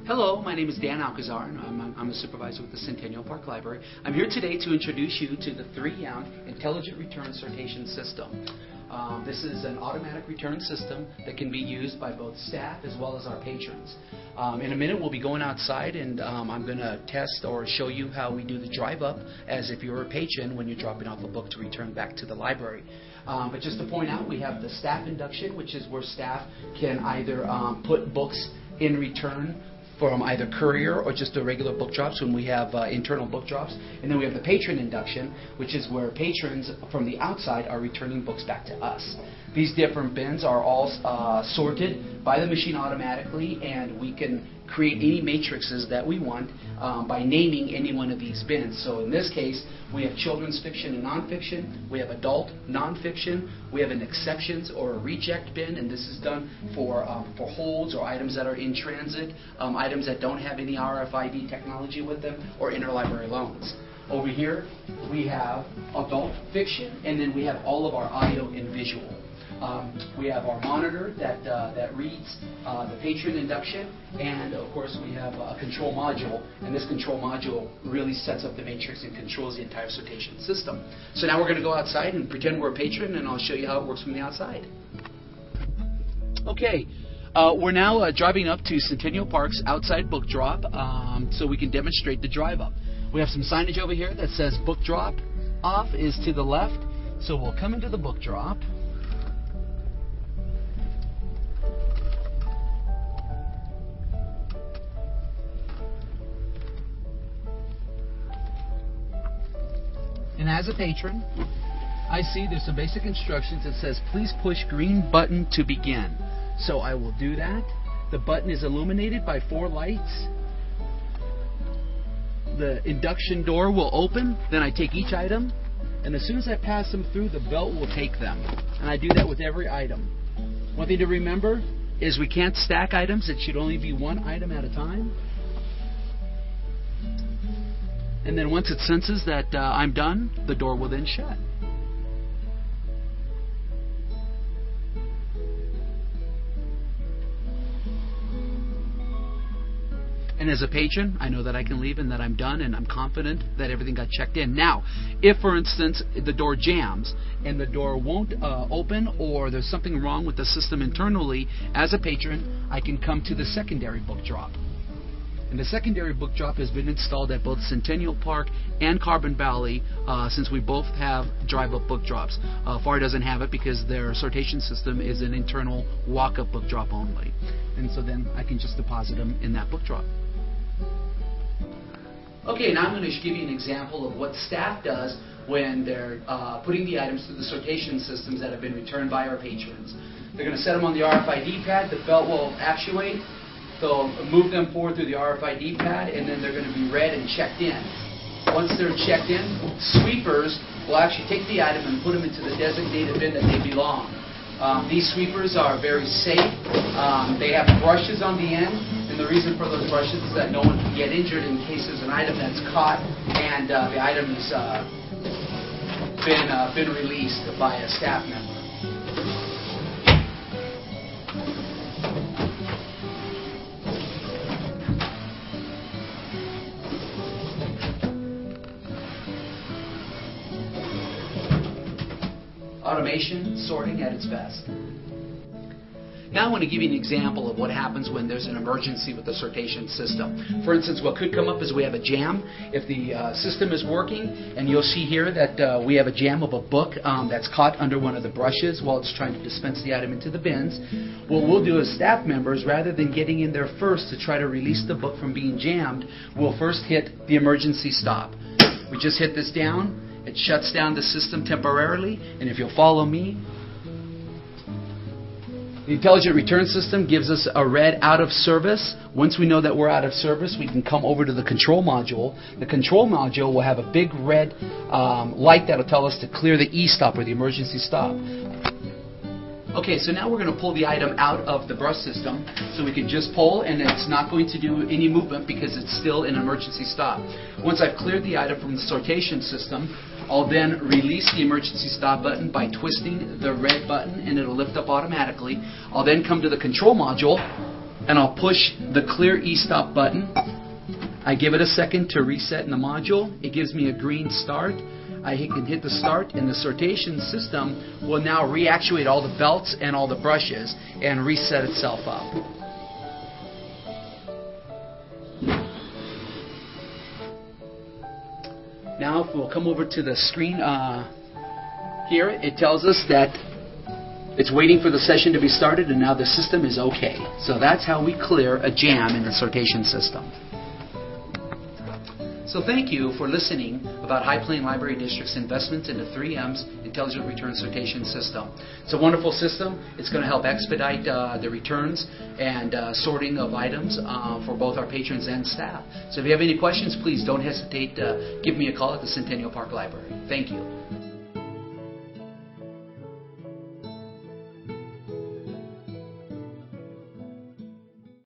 Hello, my name is Dan Alcazar, and I'm a supervisor with the Centennial Park Library. I'm here today to introduce you to the 3M Intelligent Return Sortation System. This is an automatic return system that can be used by both staff as well as our patrons. In a minute we'll be going outside, and I'm going to test or show you how we do the drive up as if you're a patron when you're dropping off a book to return back to the library. But just to point out, we have the staff induction, which is where staff can either put books in return from either courier or just the regular book drops when we have internal book drops. And then we have the patron induction, which is where patrons from the outside are returning books back to us. These different bins are all sorted by the machine automatically, and we can create any matrices that we want by naming any one of these bins. So in this case, we have children's fiction and nonfiction, we have adult nonfiction, we have an exceptions or a reject bin, and this is done for holds or items that are in transit, items that don't have any RFID technology with them, or interlibrary loans. Over here, we have adult fiction, and then we have all of our audio and visual. We have our monitor that reads the patron induction, and of course we have a control module, and this control module really sets up the matrix and controls the entire sortation system. So now we're going to go outside and pretend we're a patron, and I'll show you how it works from the outside. Okay, we're now driving up to Centennial Park's outside book drop so we can demonstrate the drive up. We have some signage over here that says book drop off is to the left, so we'll come into the book drop. And as a patron, I see there's some basic instructions that says please push green button to begin. So I will do that. The button is illuminated by 4 lights. The induction door will open, then I take each item, and as soon as I pass them through, the belt will take them. And I do that with every item. One thing to remember is we can't stack items. It should only be 1 item at a time. And then once it senses that I'm done, the door will then shut. And as a patron, I know that I can leave and that I'm done, and I'm confident that everything got checked in. Now, if, for instance, the door jams and the door won't open, or there's something wrong with the system internally, as a patron, I can come to the secondary book drop. And the secondary book drop has been installed at both Centennial Park and Carbon Valley since we both have drive-up book drops. FAR doesn't have it because their sortation system is an internal walk-up book drop only. And so then I can just deposit them in that book drop. Okay, now I'm going to give you an example of what staff does when they're putting the items through the sortation systems that have been returned by our patrons. They're going to set them on the RFID pad. The belt will actuate. They'll move them forward through the RFID pad, and then they're going to be read and checked in. Once they're checked in, sweepers will actually take the item and put them into the designated bin that they belong. These sweepers are very safe. They have brushes on the end, and the reason for those brushes is that no one can get injured in case there's an item that's caught and the item has been released by a staff member. Automation, sorting at its best. Now I want to give you an example of what happens when there's an emergency with the sortation system. For instance, what could come up is we have a jam. If the system is working, and you'll see here that we have a jam of a book that's caught under one of the brushes while it's trying to dispense the item into the bins, what we'll do as staff members, rather than getting in there first to try to release the book from being jammed, we'll first hit the emergency stop. We just hit this down. It shuts down the system temporarily, and if you'll follow me, the Intelligent Return System gives us a red out of service. Once we know that we're out of service, we can come over to the control module. The control module will have a big red light that will tell us to clear the E-stop or the emergency stop. Okay, so now we're going to pull the item out of the brush system. So we can just pull, and it's not going to do any movement because it's still an emergency stop. Once I've cleared the item from the sortation system, I'll then release the emergency stop button by twisting the red button, and it'll lift up automatically. I'll then come to the control module, and I'll push the clear e-stop button. I give it a second to reset in the module. It gives me a green start. I can hit the start, and the sortation system will now reactuate all the belts and all the brushes and reset itself up. Now if we'll come over to the screen here, it tells us that it's waiting for the session to be started, and now the system is okay. So that's how we clear a jam in the sortation system. So thank you for listening about High Plain Library District's investments into 3M's Intelligent Return Sortation System. It's a wonderful system. It's going to help expedite the returns and sorting of items for both our patrons and staff. So if you have any questions, please don't hesitate to give me a call at the Centennial Park Library. Thank you.